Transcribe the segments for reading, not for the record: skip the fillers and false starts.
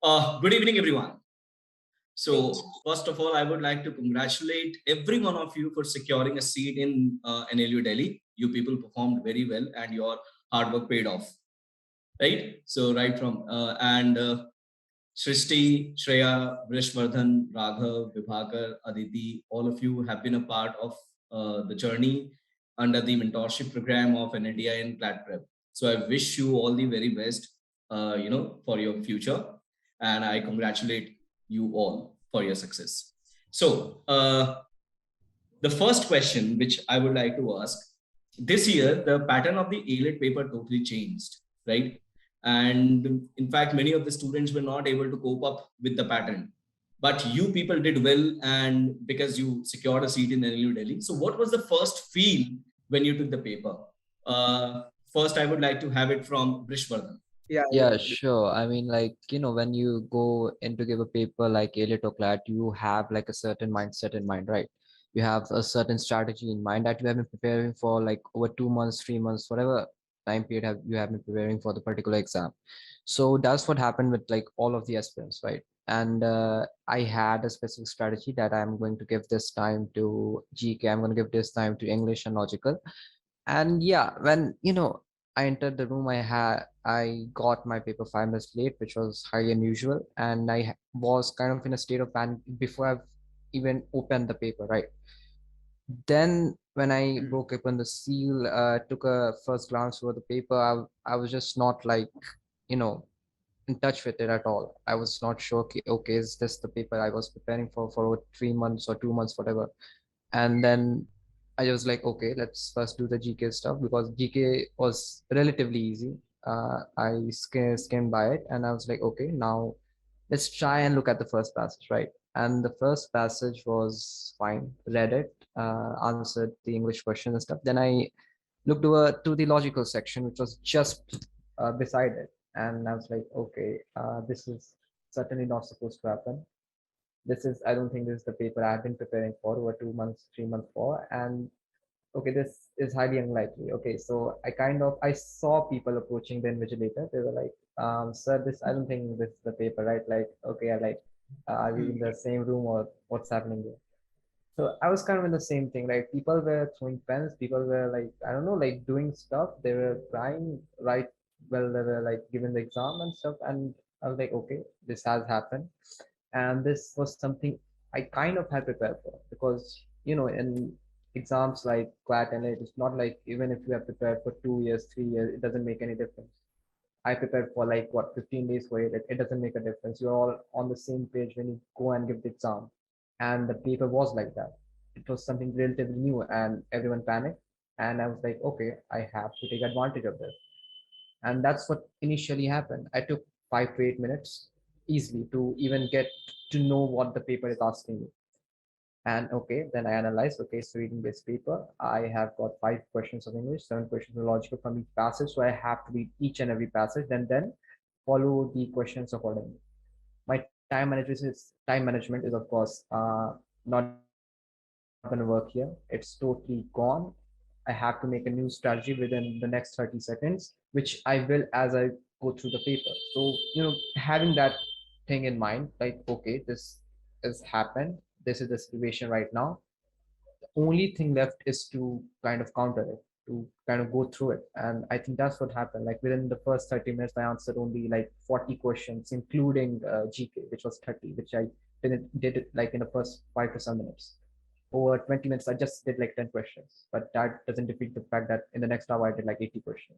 Good evening, everyone. So, first of all, I would like to congratulate every one of you for securing a seat in NLU Delhi. You people performed very well, and your hard work paid off, right? So, right from Srishti, Shreya, Vrishvardhan, Raghav, Vibhakar, Aditi, all of you have been a part of the journey under the mentorship program of NLDI and ClatPrep. So I wish you all the very best, for your future, and I congratulate you all for your success. So the first question which I would like to ask, this year the pattern of the AILET paper totally changed, right? And in fact, many of the students were not able to cope up with the pattern. But you people did well, and because you secured a seat in NLU Delhi. So, what was the first feel when you took the paper? First, I would like to have it from Brishvardhan. Yeah, sure. I mean, like, when you go in to give a paper like AILET or CLAT, you have like a certain mindset in mind, right? You have a certain strategy in mind that you have been preparing for like over 2 months, 3 months, whatever time period you have been preparing for the particular exam. So that's what happened with like all of the aspirants, right? And I had a specific strategy that I'm going to give this time to GK, I'm going to give this time to English and logical. And yeah, when I entered the room, I got my paper 5 minutes late, which was highly unusual, and was kind of in a state of panic before I've even opened the paper, right? Then when I broke open the seal, took a first glance over the paper, I was just not like, you know in touch with it at all. I was not sure, okay, is this the paper I was preparing for over 3 months or 2 months, whatever. And then I was like, okay, let's first do the GK stuff because GK was relatively easy. I skimmed by it and I was like, okay, now let's try and look at the first passage, right? And the first passage was fine, read it, answered the English question and stuff. Then I looked over to the logical section, which was just beside it. And I was like, okay, this is certainly not supposed to happen. I don't think this is the paper I've been preparing for over 2 months, 3 months for. And okay, this is highly unlikely. Okay, so I saw people approaching the invigilator. They were like, sir, I don't think this is the paper, right? Like, okay, are we in the same room or what's happening here? So I was kind of in the same thing. Like people were throwing pens, people were like, I don't know, like doing stuff. They were crying right well, they were like giving the exam and stuff. And I was like, okay, this has happened. And this was something I kind of had prepared for because, in exams like Clat and it, it's not like even if you have prepared for 2 years, 3 years, it doesn't make any difference. I prepared for like what 15 days for it. It doesn't make a difference. You're all on the same page when you go and give the exam. And the paper was like that. It was something relatively new and everyone panicked. And I was like, okay, I have to take advantage of this. And that's what initially happened. I took 5 to 8 minutes easily to even get to know what the paper is asking me. And okay, then I analyzed, okay, so reading this paper, I have got 5 questions of English, 7 questions of logical from each passage. So I have to read each and every passage, then follow the questions accordingly. My time management is of course not going to work here. It's totally gone. I have to make a new strategy within the next 30 seconds, which I will as I go through the paper. So, having that thing in mind, like, okay, this has happened. This is the situation right now. The only thing left is to kind of counter it, to kind of go through it. And I think that's what happened. Like within the first 30 minutes, I answered only like 40 questions, including GK, which was 30, which I did it like in the first 5 to 7 minutes. Over 20 minutes, I just did like 10 questions, but that doesn't defeat the fact that in the next hour, I did like 80 questions.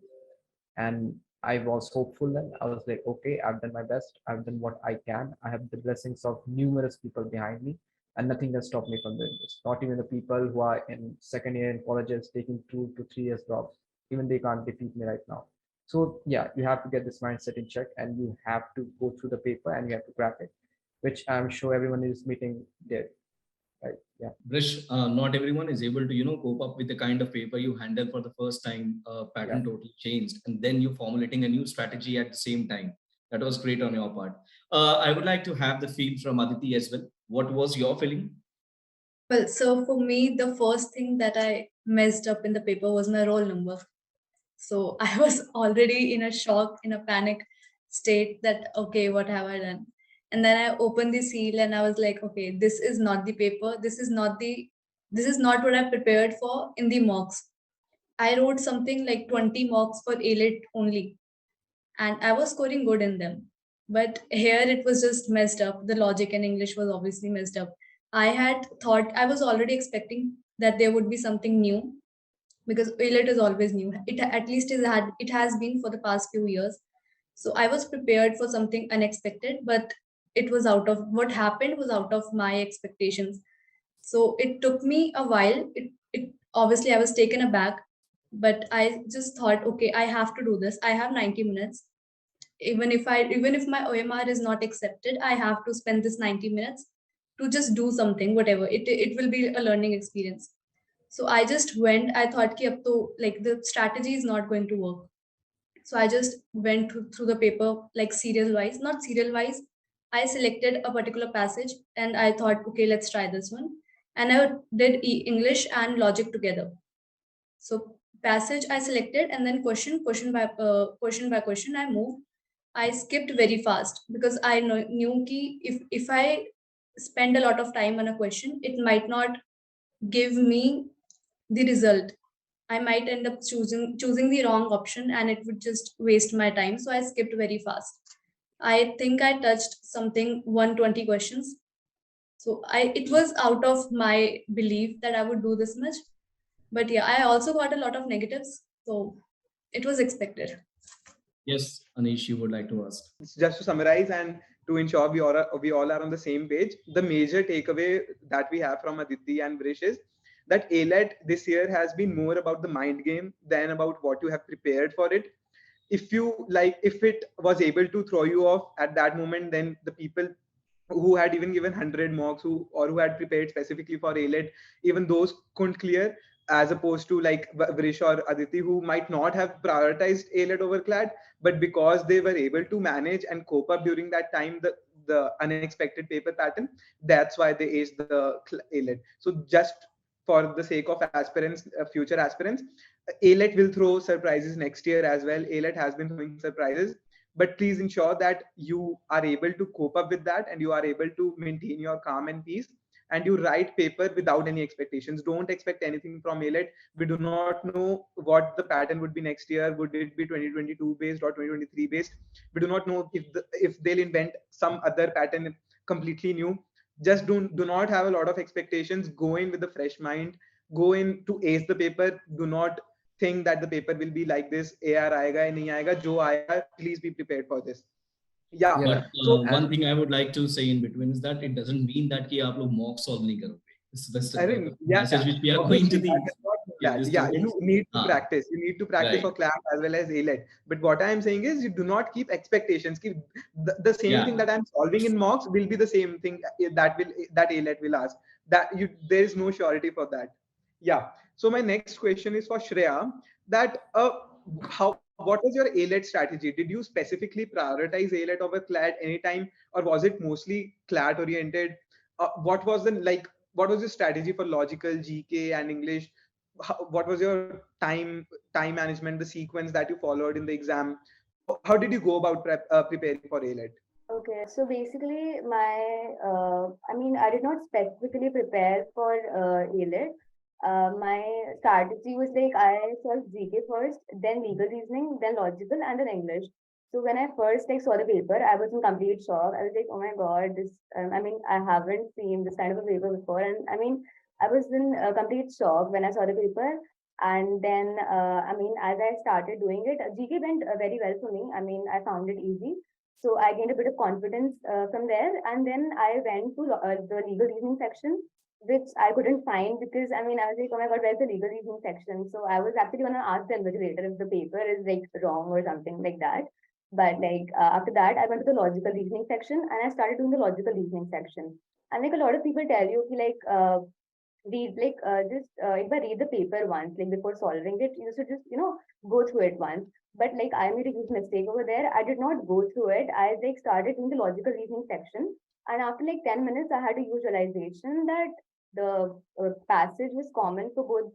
And I was hopeful then. I was like, okay, I've done my best. I've done what I can. I have the blessings of numerous people behind me, and nothing can stop me from doing this. Not even the people who are in second year in colleges taking 2 to 3 years drops. Even they can't defeat me right now. So yeah, you have to get this mindset in check, and you have to go through the paper and you have to crack it, which I'm sure everyone is meeting there. Right? Yeah. Brish, not everyone is able to, cope up with the kind of paper you handle for the first time. Yeah. Pattern totally changed, and then you formulating a new strategy at the same time. That was great on your part. I would like to have the feel from Aditi as well. What was your feeling? Well, so for me, the first thing that I messed up in the paper was my roll number. So I was already in a shock, in a panic. state that, okay, what have I done? And then I opened the seal and I was like, okay, this is not the paper. This is not what I prepared for in the mocks. I wrote something like 20 mocks for AILET only, and I was scoring good in them. But here it was just messed up. The logic and English was obviously messed up. I had thought, I was already expecting that there would be something new, because AILET is always new. It at least it has been for the past few years. So I was prepared for something unexpected, but it was out of what happened was out of my expectations. So it took me a while. It obviously I was taken aback, but I just thought, okay, I have to do this. I have 90 minutes. Even if my OMR is not accepted, I have to spend this 90 minutes to just do something, whatever. It will be a learning experience. So I just went. I thought ki ab to, like, the strategy is not going to work. So I just went through the paper, like, serial wise, not serial wise. I selected a particular passage and I thought, okay, let's try this one. And I did English and logic together. So passage I selected, and then question by question I moved. I skipped very fast because I knew ki if I spend a lot of time on a question, it might not give me the result. I might end up choosing the wrong option and it would just waste my time. So I skipped very fast. I think I touched something 120 questions. So I it was out of my belief that I would do this much. But yeah, I also got a lot of negatives. So it was expected. Yes, Anish, you would like to ask. Just to summarize and to ensure we all are on the same page, the major takeaway that we have from Aditi and Brish is that AILET this year has been more about the mind game than about what you have prepared for it. If it was able to throw you off at that moment, then the people who had even given 100 mocks who had prepared specifically for AILET, even those couldn't clear, as opposed to like Vrish or Aditi, who might not have prioritized AILET over Clat, but because they were able to manage and cope up during that time, the unexpected paper pattern, that's why they aced the AILET. So just for the sake of aspirants, future aspirants, AILET will throw surprises next year as well. AILET has been throwing surprises, but please ensure that you are able to cope up with that and you are able to maintain your calm and peace, and you write paper without any expectations. Don't expect anything from AILET. We do not know what the pattern would be next year. Would it be 2022 based or 2023 based? We do not know if they'll invent some other pattern completely new. Just do not have a lot of expectations. Go in with a fresh mind. Go in to ace the paper. Do not think that the paper will be like this. AR aayega ya nahi aayega, jo aayega, please be prepared for this. Yeah. But So one thing I would like to say in between is that it doesn't mean that कि आप लोग mock solve नहीं करोगे. This is I the think, yeah, message which we are going obviously to the that does not mean that. these Yeah, students. you need to हाँ, practice. You need to practice for right. CLAP as well as AILET. But what I am saying is, you do not keep expectations. Keep the same thing Yeah. that I'm solving in mocks will be the same thing that AILET will ask. There is no surety for that. Yeah. So my next question is for Shreya. That what was your AILET strategy? Did you specifically prioritize AILET over CLAT anytime, or was it mostly CLAT oriented? What was the like? What was your strategy for logical, GK, and English? What was your time management, the sequence that you followed in the exam? How did you go about preparing for AILET? Okay, so basically, I mean, I did not specifically prepare for AILET. My strategy was like I solved GK first, then legal reasoning, then logical, and then English. So when I first like saw the paper, I was in complete shock. I was like, oh my god, this. I mean, I haven't seen this kind of a paper before, and I mean, I was in complete shock when I saw the paper. And then, I mean, as I started doing it, GK went very well for me. I mean, I found it easy, so I gained a bit of confidence from there. And then I went to the legal reasoning section, which I couldn't find because I mean, I was like, oh my God, where's the legal reasoning section? So I was actually going to ask the invigilator if the paper is like wrong or something like that. But like after that, I went to the logical reasoning section and I started doing the logical reasoning section. And like a lot of people tell you, like, read like just if I read the paper once, like before solving it, you should just go through it once. But like I made a huge mistake over there. I did not go through it. I like started doing the logical reasoning section, and after like 10 minutes, I had a huge realization that the passage was common for both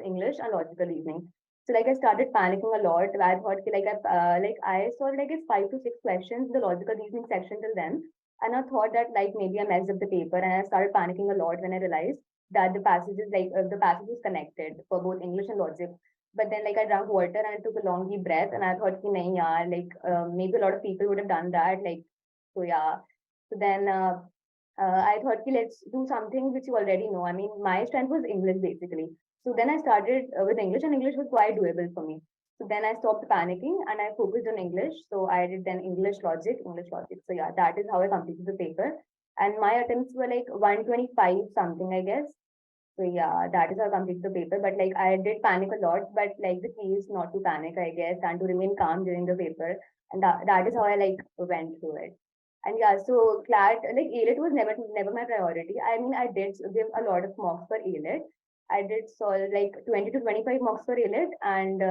English and logical reasoning. So like I started panicking a lot. I thought I saw like it's 5 to 6 questions in the logical reasoning section till then, and I thought that like maybe I messed up the paper, and I started panicking a lot when I realized that the passage is connected for both English and logic. But then like I drank water and I took a long deep breath, and I thought ki nahi yaar, maybe a lot of people would have done that. So yeah. So then I thought ki let's do something which you already know. I mean, my strength was English basically. So then I started with English, and English was quite doable for me. So then I stopped panicking and I focused on English. So I did then English logic, English logic. So yeah, that is how I completed the paper. And my attempts were like 125 something, I guess. So yeah, that is how I completed the paper. But like I did panic a lot, but like the key is not to panic, I guess, and to remain calm during the paper. And that is how I like went through it. And yeah, so Clat, like AILET was never my priority. I mean, I did give a lot of mocks for AILET. I did solve like 20 to 25 mocks for AILET, and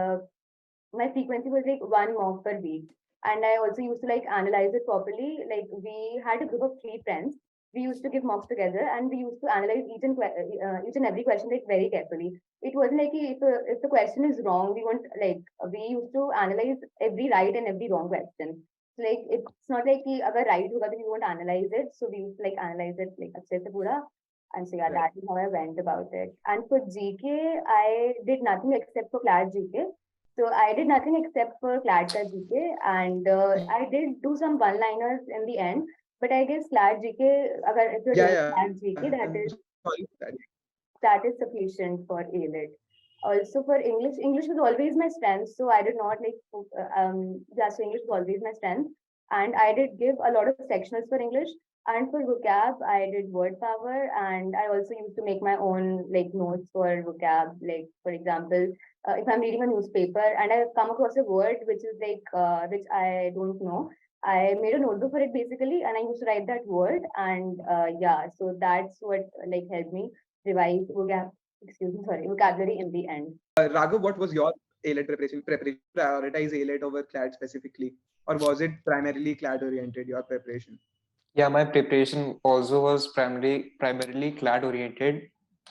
my frequency was like one mock per week. And I also used to like analyze it properly. Like we had a group of 3 friends. We used to give mocks together, and we used to analyze each and every question like very carefully. It wasn't like if the question is wrong, we used to analyze every right and every wrong question. So, like it's not like कि अगर right होगा तो we won't analyze it. So we used to like analyze it like अच्छे से पूरा. And so yeah, Right. that is how I went about it. And for GK, I did nothing except for Clat GK. So I did nothing except for Clat ka GK, and I did do some one-liners in the end. But I guess Clat GK, if you're doing Yeah, Clat yeah. GK, I'm sorry for that. that is sufficient for AILET. Also for English, English was always my strength, so I did not so English was always my strength, and I did give a lot of sectionals for English. And for vocab, I did word power, and I also used to make my own like notes for vocab. Like for example, if I'm reading a newspaper and I come across a word which is which I don't know, I made a notebook for it basically, and I used to write that word. And yeah, so that's what like helped me revise vocabulary in the end. Raghav, what was your AILET preparation? Prioritize AILET over CLAD specifically, or was it primarily CLAD oriented? Your preparation? Yeah, my preparation also was primarily CLAD oriented.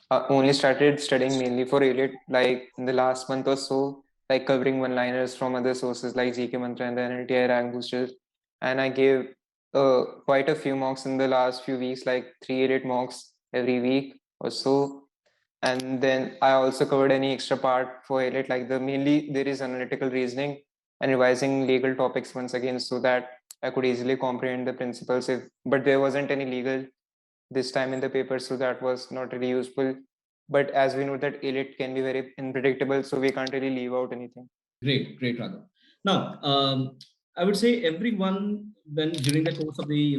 Only started studying mainly for AILET like in the last month or so, like covering one-liners from other sources like GK Mantra and the NLTI rank boosters. And I gave quite a few mocks in the last few weeks, like 3 AILET mocks every week or so. And then I also covered any extra part for AILET, like mainly there is analytical reasoning and revising legal topics once again so that I could easily comprehend the principles. But there wasn't any legal this time in the paper, so that was not really useful. But as we know that AILET can be very unpredictable, so we can't really leave out anything. Great, Raghav. Now, I would say everyone, when during the course of the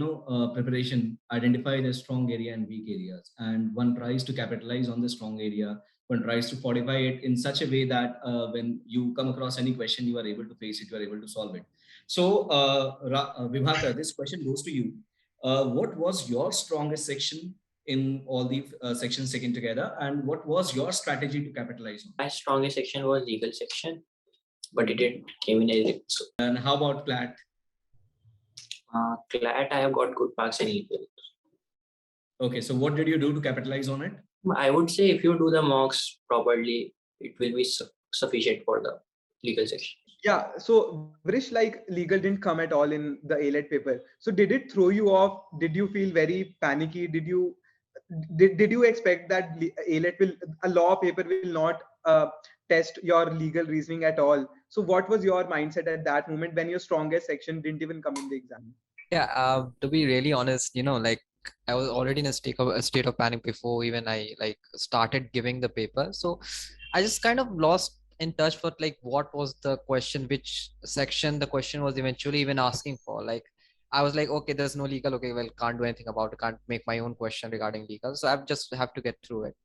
preparation, identify their strong area and weak areas, and one tries to capitalize on the strong area. One tries to fortify it in such a way that when you come across any question, you are able to face it, you are able to solve it. So, Vibhakar, this question goes to you. What was your strongest section in all the sections taken together, and what was your strategy to capitalize on? My strongest section was legal section, but it didn't came in a so And how about Clat? Clat I have got good marks in legal. Okay, so what did you do to capitalize on it? I would say if you do the mocks properly, it will be sufficient for the legal section. Yeah, so Vrish, like legal didn't come at all in the AILET paper. So did it throw you off? Did you feel very panicky? Did you expect that AILET will a law paper will not test your legal reasoning at all? So what was your mindset at that moment when your strongest section didn't even come in the exam? Yeah, to be really honest, like I was already in a state of panic before even I like started giving the paper. So I just kind of lost in touch with like what was the question, which section the question was eventually even asking for. Like I was like, okay, there's no legal. Okay, well, can't do anything about it. Can't make my own question regarding legal. So I just have to get through it.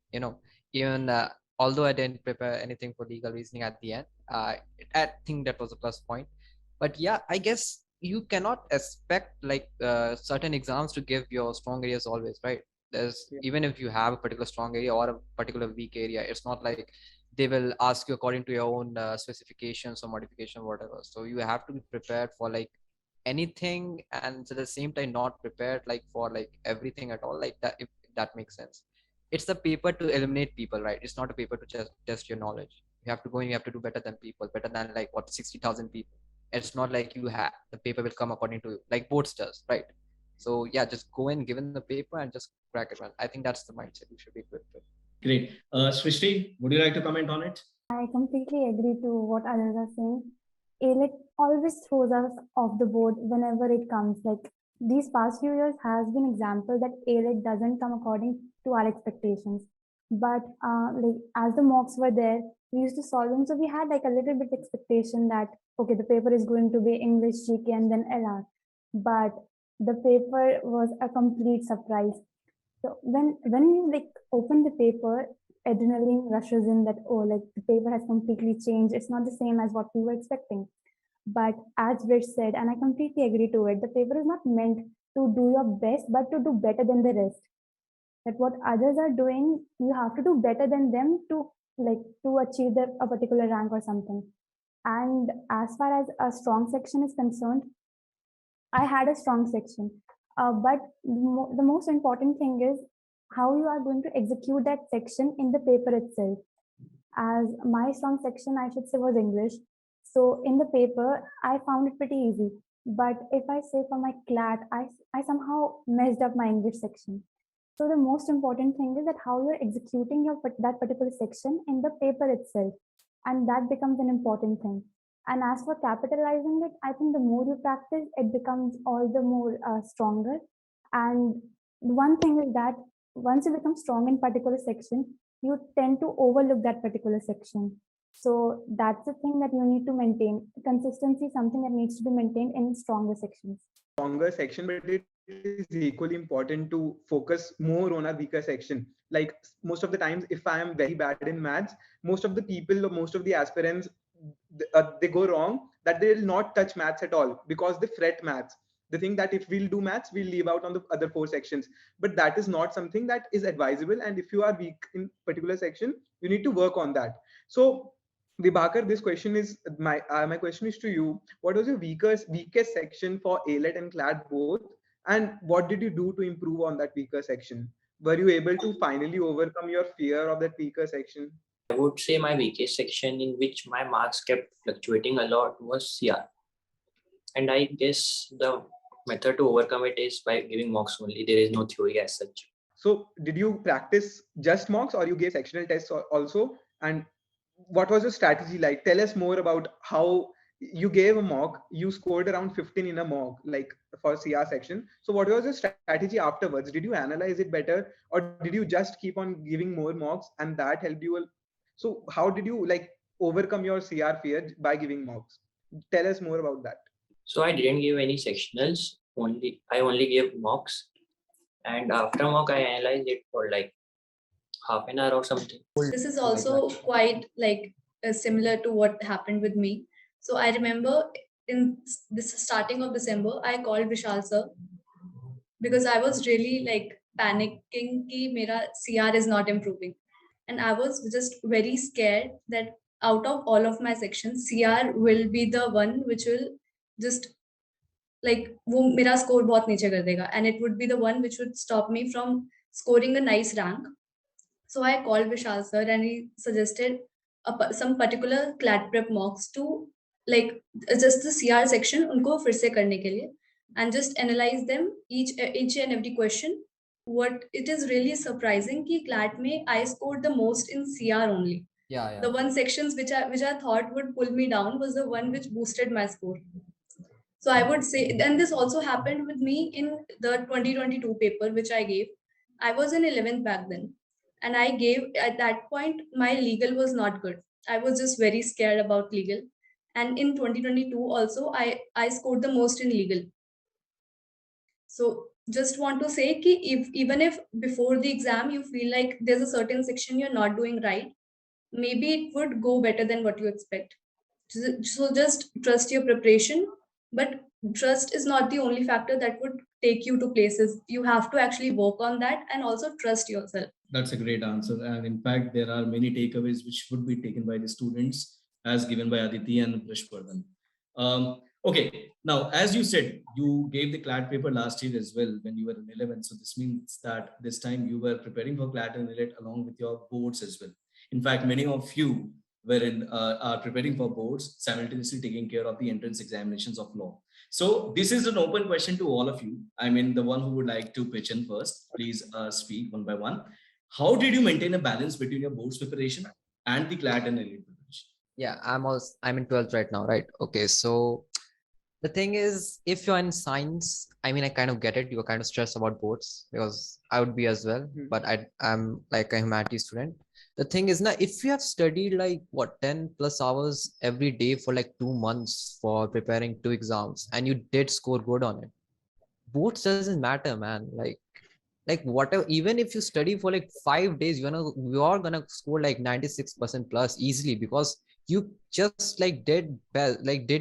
Even although I didn't prepare anything for legal reasoning at the end, I think that was a plus point. But yeah, I guess you cannot expect like certain exams to give your strong areas always, right? Even if you have a particular strong area or a particular weak area, it's not like they will ask you according to your own specifications or modification, whatever. So you have to be prepared for like anything, and at the same time not prepared like for like everything at all, like that, if that makes sense. It's the paper to eliminate people, right? It's not a paper to just test your knowledge. You have to go and you have to do better than people, better than like what 60,000 people. It's not like you have the paper will come according to you, like boards does, right? So yeah, just go in, give in the paper, and just crack it. Well, I think that's the mindset you should be equipped with. Great. Srishti, would you like to comment on it? I completely agree to what others are saying. AILET always throws us off the board whenever it comes. Like these past few years has been example that AILET doesn't come according to our expectations. But like as the mocks were there, we used to solve them. So we had like a little bit expectation that okay, the paper is going to be English, GK, and then LR. But the paper was a complete surprise. So when you like open the paper, adrenaline rushes in that oh like the paper has completely changed. It's not the same as what we were expecting. But as Rich said, and I completely agree to it, the paper is not meant to do your best, but to do better than the rest. That what others are doing, you have to do better than them to like to achieve a particular rank or something. And as far as a strong section is concerned, I had a strong section. But the most important thing is how you are going to execute that section in the paper itself. As my strong section, I should say, was English. So in the paper, I found it pretty easy. But if I say for my CLAT, I somehow messed up my English section. So the most important thing is that how you're executing that particular section in the paper itself. And that becomes an important thing. And as for capitalizing it, I think the more you practice, it becomes all the more stronger. And one thing is that once you become strong in particular section, you tend to overlook that particular section. So that's the thing that you need to maintain. Consistency is something that needs to be maintained in stronger sections. Stronger section, but it is equally important to focus more on a weaker section. Like most of the times, if I am very bad in maths, most of the people or most of the aspirants, they go wrong that they will not touch maths at all because they fret maths. They think that if we'll do maths, we'll leave out on the other 4 sections. But that is not something that is advisable. And if you are weak in particular section, you need to work on that. So Vibhakar, this question is my question is to you. What was your weakest section for AILET and CLAT both, and what did you do to improve on that weaker section? Were you able to finally overcome your fear of that weaker section? I would say my weakest section in which my marks kept fluctuating a lot was CR. And I guess the method to overcome it is by giving mocks only. There is no theory as such. So did you practice just mocks or you gave sectional tests also? And what was your strategy like? Tell us more about how you gave a mock, you scored around 15 in a mock, like for CR section. So what was your strategy afterwards? Did you analyze it better or did you just keep on giving more mocks and that helped you? So how did you like overcome your CR fear by giving mocks? Tell us more about that. So I didn't give any sectionals, I only gave mocks. And after mock, I analyzed it for like half an hour or something. This is also quite like similar to what happened with me. So I remember in this starting of December, I called Vishal sir because I was really like panicking कि मेरा CR is not improving. And I was just very scared that out of all of my sections, CR will be the one which will just like वो मेरा score बहुत नीचे कर देगा, and it would be the one which would stop me from scoring a nice rank. So I called Vishal sir and he suggested some particular ClatPrep mocks to like just the CR section उनको फिर से करने के लिए and just analyze them each and every question. What it is really surprising कि CLAT में I scored the most in CR only. Yeah. The one sections which I thought would pull me down was the one which boosted my score. So I would say, and this also happened with me in the 2022 paper which I gave. I was in 11th back then, and I gave at that point my legal was not good. I was just very scared about legal, and in 2022 also I scored the most in legal. So just want to say कि if even if before the exam you feel like there's a certain section you're not doing right, maybe it would go better than what you expect. So just trust your preparation, but trust is not the only factor that would take you to places. You have to actually work on that and also trust yourself. That's a great answer. And in fact, there are many takeaways which would be taken by the students as given by Aditi and Vrishvardhan. Okay, now, as you said, you gave the CLAT paper last year as well when you were in 11. So this means that this time you were preparing for CLAT and AILET along with your boards as well. In fact, many of you wherein are preparing for boards, simultaneously taking care of the entrance examinations of law. So this is an open question to all of you. I mean, the one who would like to pitch in first, please speak one by one. How did you maintain a balance between your boards preparation and the CLAT and AILET preparation? Yeah, I'm in 12th right now, right? Okay, so the thing is, if you're in science, I mean, I kind of get it. You're kind of stressed about boards because I would be as well, but I'm like a humanities student. The thing is now, if you have studied like what 10 plus hours every day for like 2 months for preparing two exams and you did score good on it, boards doesn't matter, man. Like whatever, even if you study for like 5 days, you're gonna score like 96% plus easily because you just like did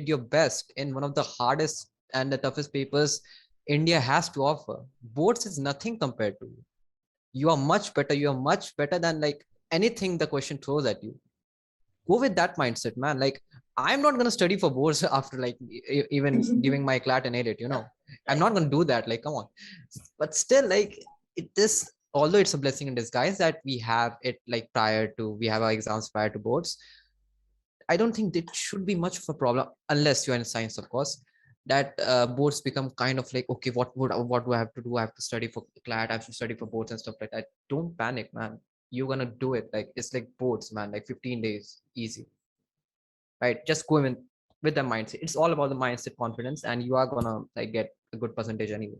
your best in one of the hardest and the toughest papers India has to offer. Boards is nothing compared to you. You are much better. You are much better than like anything the question throws at you. Go with that mindset, man. Like, I'm not gonna study for boards after like even giving my CLAT and AILET. I'm not gonna do that. Like, come on. But still, like, it is, although it's a blessing in disguise that we have it like we have our exams prior to boards. I don't think that should be much of a problem unless you're in science, of course. That boards become kind of like, okay, what do I have to do? I have to study for CLAT, I have to study for boards and stuff like that. Don't panic, man. You're gonna do it. Like, it's like boards, man. Like 15 days, easy. Right? Just go in with the mindset. It's all about the mindset, confidence, and you are gonna like get a good percentage anyway.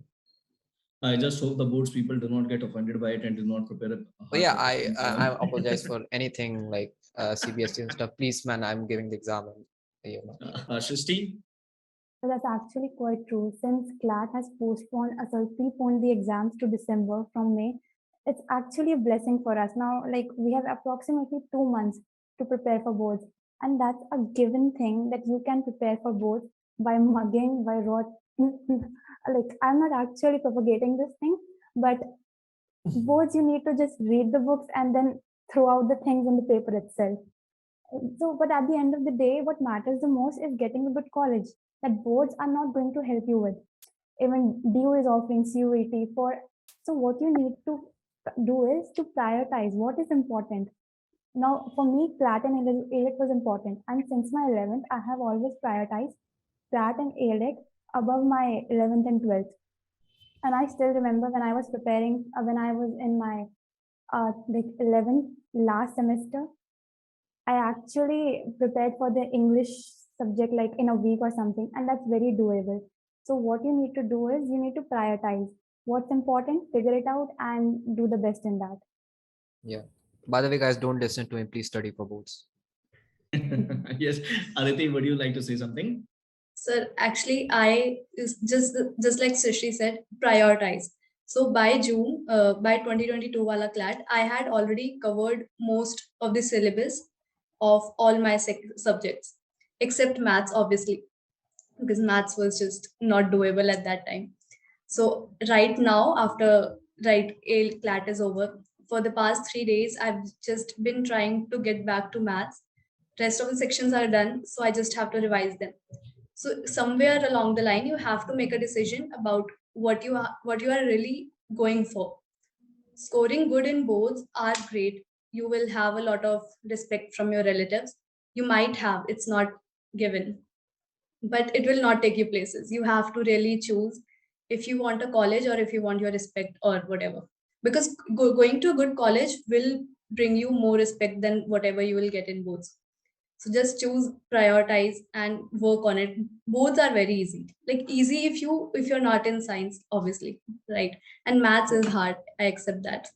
I just hope the boards people do not get offended by it and do not prepare a But yeah, hard paper for I them. apologize for anything like CBSE and stuff. Please, man, I'm giving the exam and Shristi? Well, that's actually quite true. Since CLAT has preponed the exams to December from May, it's actually a blessing for us. Now, like, we have approximately 2 months to prepare for boards. And that's a given thing that you can prepare for boards by mugging, by rot. Like, I'm not actually propagating this thing, but boards, you need to just read the books and then throw out the things in the paper itself. So, but at the end of the day, what matters the most is getting a good college that boards are not going to help you with. Even DU is offering CUET for. So, what you need to do is to prioritize what is important. Now, for me, CLAT and AILET was important, and since my 11th, I have always prioritized CLAT and AILET above my 11th and 12th. And I still remember when I was preparing, when I was in my like 11th last semester, I actually prepared for the English subject like in a week or something, and that's very doable. So, what you need to do is you need to prioritize what's important, figure it out, and do the best in that. Yeah. By the way, guys, don't listen to him. Please study for boards. Yes. Aditi, would you like to say something? Sir, actually, I is just like Srishi said, prioritize. So by June, by 2022 wala CLAT, I had already covered most of the syllabus of all my subjects, except maths, obviously, because maths was just not doable at that time. So right now, after CLAT is over, for the past 3 days, I've just been trying to get back to maths. Rest of the sections are done, so I just have to revise them. So somewhere along the line, you have to make a decision about what you are really going for. Scoring good in boards are great. You will have a lot of respect from your relatives. You might have, it's not given, but it will not take you places. You have to really choose if you want a college or if you want your respect or whatever. Because going to a good college will bring you more respect than whatever you will get in boards. So just choose, prioritize, and work on it. Both are very easy. Like easy if you're not in science, obviously, right? And maths is hard. I accept that.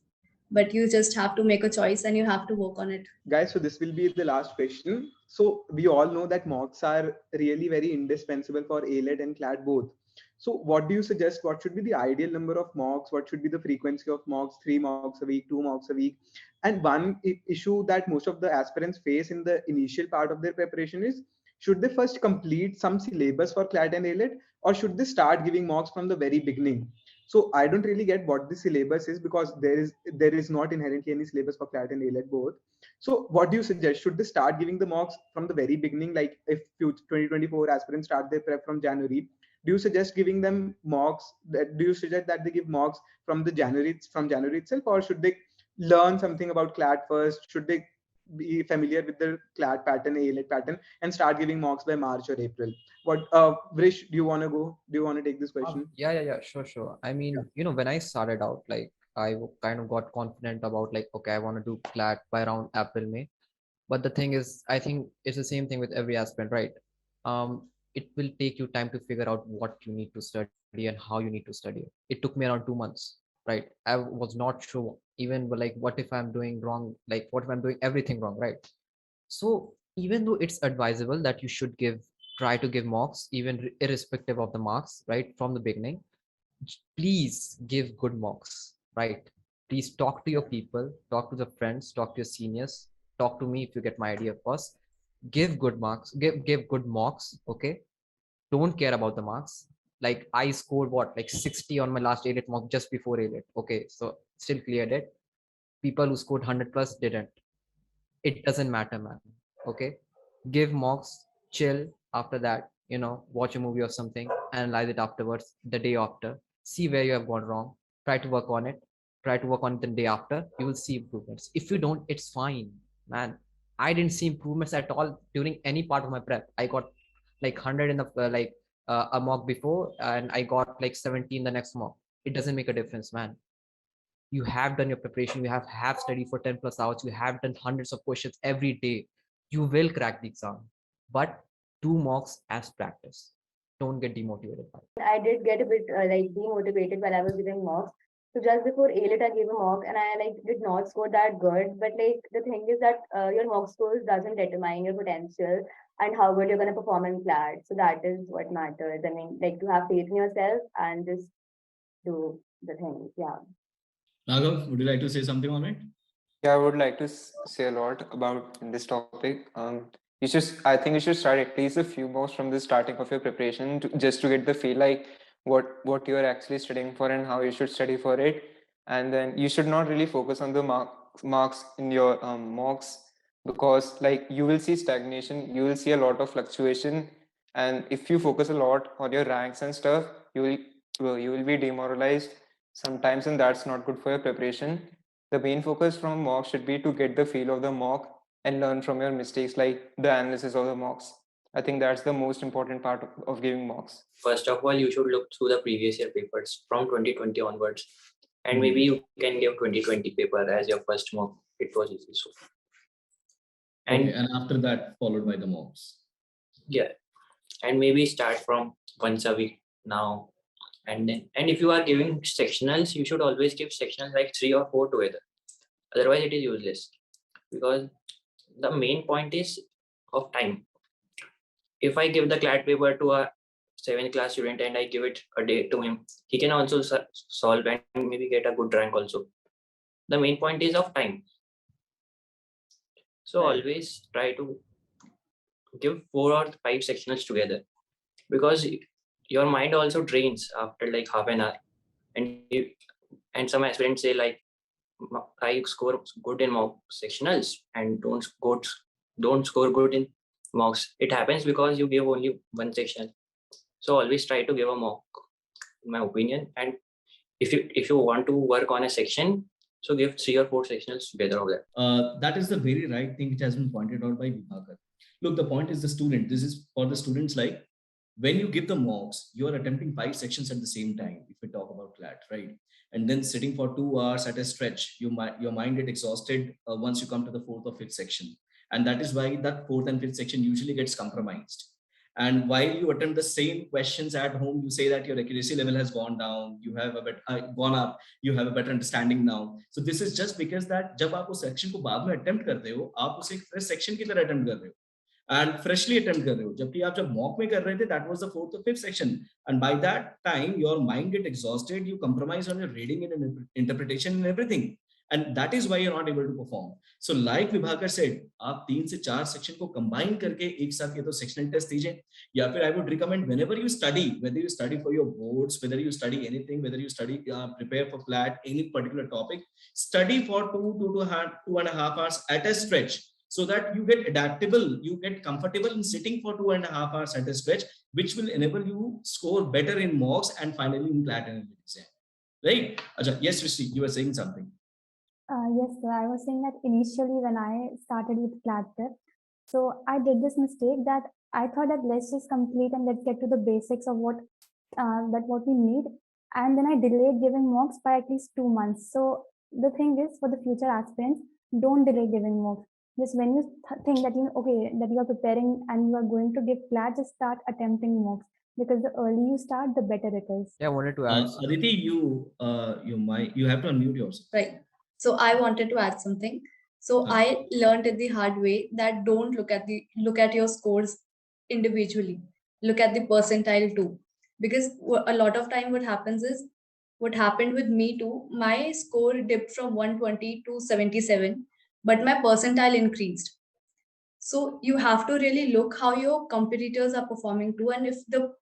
But you just have to make a choice and you have to work on it. Guys, so this will be the last question. So we all know that mocks are really very indispensable for AILET and CLAT both. So what do you suggest? What should be the ideal number of mocks? What should be the frequency of mocks? 3 mocks a week, 2 mocks a week? And one issue that most of the aspirants face in the initial part of their preparation is, should they first complete some syllabus for CLAT and AILET, or should they start giving mocks from the very beginning? So I don't really get what the syllabus is, because there is not inherently any syllabus for CLAT and AILET both. So what do you suggest? Should they start giving the mocks from the very beginning? Like if 2024 aspirants start their prep from January, do you suggest giving them mocks? Do you suggest that they give mocks from January itself, or should they learn something about CLAT first? Should they be familiar with the Clat pattern, AILET pattern, and start giving mocks by March or April. What, Vrish, do you want to go? Do you want to take this question? Yeah, sure. I mean, when I started out, like kind of got confident about like, okay, I want to do CLAT by around April, May. But the thing is, I think it's the same thing with every aspirant, right? It will take you time to figure out what you need to study and how you need to study. It took me around 2 months, right? I was not sure even like what if I'm doing wrong, like what if I'm doing everything wrong, right? So even though it's advisable that you should try to give mocks, even irrespective of the marks, right, from the beginning, please give good mocks, right? Please talk to your people, talk to the friends, talk to your seniors, talk to me if you get my idea first. Give good marks, give good mocks, okay? Don't care about the marks. Like I scored what, like 60 on my last AILET mock just before AILET. Okay, so still cleared it. People who scored 100 plus didn't. It doesn't matter, man. Okay, give mocks, chill. After that, watch a movie or something, analyze it afterwards, the day after, see where you have gone wrong, try to work on it, the day after. You will see improvements. If you don't, it's fine, man. I didn't see improvements at all during any part of my prep. I got like 100 in the a mock before, and I got like 17 the next mock. It doesn't make a difference, man. You have done your preparation, you have studied for 10 plus hours, you have done hundreds of questions every day. You will crack the exam, but do mocks as practice. Don't get demotivated by it. I did get a bit like demotivated while I was giving mocks. So just before AILET, I gave a mock and I like did not score that good. But like the thing is that your mock scores doesn't determine your potential and how good you're gonna perform in CLAT. So that is what matters. I mean, like to have faith in yourself and just do the things. Yeah. Raghav, would you like to say something on it? Yeah, I would like to say a lot about this topic. I think you should start at least a few more from the starting of your preparation just to get the feel like what you are actually studying for and how you should study for it. And then you should not really focus on the marks in your mocks, because like you will see stagnation, you will see a lot of fluctuation, and if you focus a lot on your ranks and stuff, you will be demoralized sometimes, and that's not good for your preparation. The main focus from mock should be to get the feel of the mock and learn from your mistakes, like the analysis of the mocks. I think that's the most important part of giving mocks. First of all, you should look through the previous year papers from 2020 onwards, and maybe you can give 2020 paper as your first mock. It was easy. So, And after that, followed by the mocks. Yeah, and maybe start from once a week now. And if you are giving sectionals, you should always give sectionals like 3 or 4 together. Otherwise, it is useless, because the main point is of time. If I give the CLAT paper to a 7th class student and I give it a day to him, he can also solve and maybe get a good rank also. The main point is of time. So always try to give 4 or 5 sectionals together, because your mind also drains after like half an hour. And some aspirants say like, I score good in mock sectionals and don't score good in mocks. It happens because you give only one section. So always try to give a mock, in my opinion. And if you want to work on a section, so give 3 or 4 sectionals together of that. That is the very right thing which has been pointed out by Vibhakar. Look, the point is the student. This is for the students, like when you give the mocks, you are attempting 5 sections at the same time, if we talk about CLAT, right? And then sitting for 2 hours at a stretch, your mind get exhausted once you come to the 4th or 5th section. And that is why that 4th and 5th section usually gets compromised. And while you attempt the same questions at home, you say that your accuracy level has gone down, you have a bit gone up, you have a better understanding now. So this is just because that जब आप उस section को बाद में attempt करते हो, आप उसे fresh section की तरह attempt कर रहे हो. And freshly attempt कर रहे हो, जबकि आप जब mock में कर रहे थे, that was the 4th or 5th section, and by that time your mind get exhausted, you compromise on your reading and interpretation and everything, and that is why you're not able to perform. So like Vibhakar said, आप 3 से 4 section को combine करके एक साथ ये तो sectional test दीजिए, या फिर I would recommend whenever you study, whether you study for your boards, whether you study anything, whether you study prepare for CLAT, any particular topic, study for 2.5 hours at a stretch, so that you get adaptable, you get comfortable in sitting for 2.5 hours at a stretch, which will enable you score better in mocks and finally in CLAT and exam. Right? Yes, Rishi, you were saying something. Yes, sir. I was saying that initially when I started with ClatPrep, so I did this mistake that I thought that let's just complete and let's get to the basics of what we need, and then I delayed giving mocks by at least 2 months. So the thing is, for the future aspirants, don't delay giving mocks. Just when you think that that you are preparing and you are going to give Clat, just start attempting mocks, because the early you start, the better it is. Yeah, I wanted to add. Aditi, you have to unmute yourself. Right. So I wanted to add something. So I learned it the hard way that don't look at your scores individually. Look at the percentile too. Because a lot of time what happens is, what happened with me too, my score dipped from 120 to 77, but my percentile increased. So you have to really look how your competitors are performing too, and if the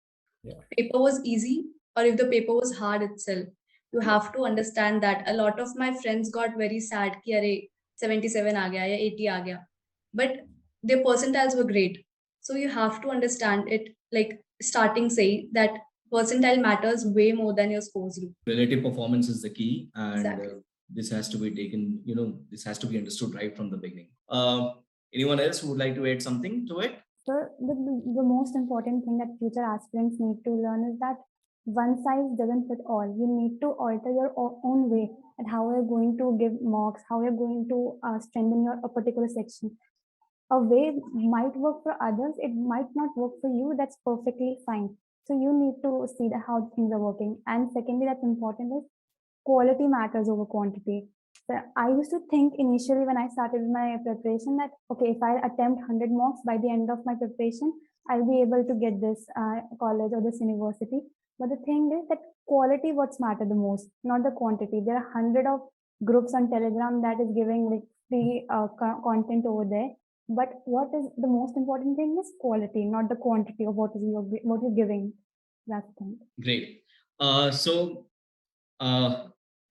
paper was easy or if the paper was hard itself. You have to understand that a lot of my friends got very sad कि अरे 77 आ गया या 80 आ गया, but their percentiles were great. So you have to understand it, like starting say that percentile matters way more than your scores do. Relative performance is the key, and Exactly. this has to be taken, this has to be understood right from the beginning. Anyone else who would like to add something to it? So the most important thing that future aspirants need to learn is that one size doesn't fit all. You need to alter your own way at how you're going to give mocks, how you're going to strengthen your a particular section. A way might work for others, it might not work for you. That's perfectly fine. So you need to see how things are working. And secondly, that's important is quality matters over quantity. So I used to think initially when I started my preparation that, okay, if I attempt 100 mocks by the end of my preparation, I'll be able to get this college or this university. But the thing is that quality what's matter the most, not the quantity. There are 100 of groups on Telegram that is giving like free content over there. But what is the most important thing is quality, not the quantity of what you're giving. That's the thing. Great. So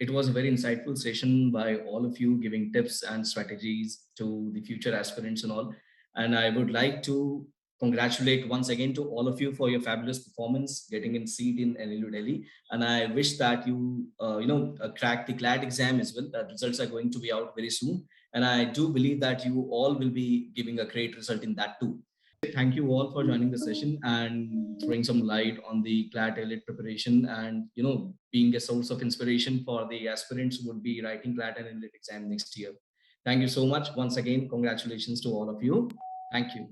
it was a very insightful session by all of you, giving tips and strategies to the future aspirants and all. And I would like to congratulate once again to all of you for your fabulous performance, getting in seat in NLU Delhi. And I wish that you, crack the CLAT exam as well. The results are going to be out very soon. And I do believe that you all will be giving a great result in that too. Thank you all for joining the session and throwing some light on the CLAT AILET preparation, and being a source of inspiration for the aspirants who would be writing CLAT and AILET exam next year. Thank you so much once again. Congratulations to all of you. Thank you.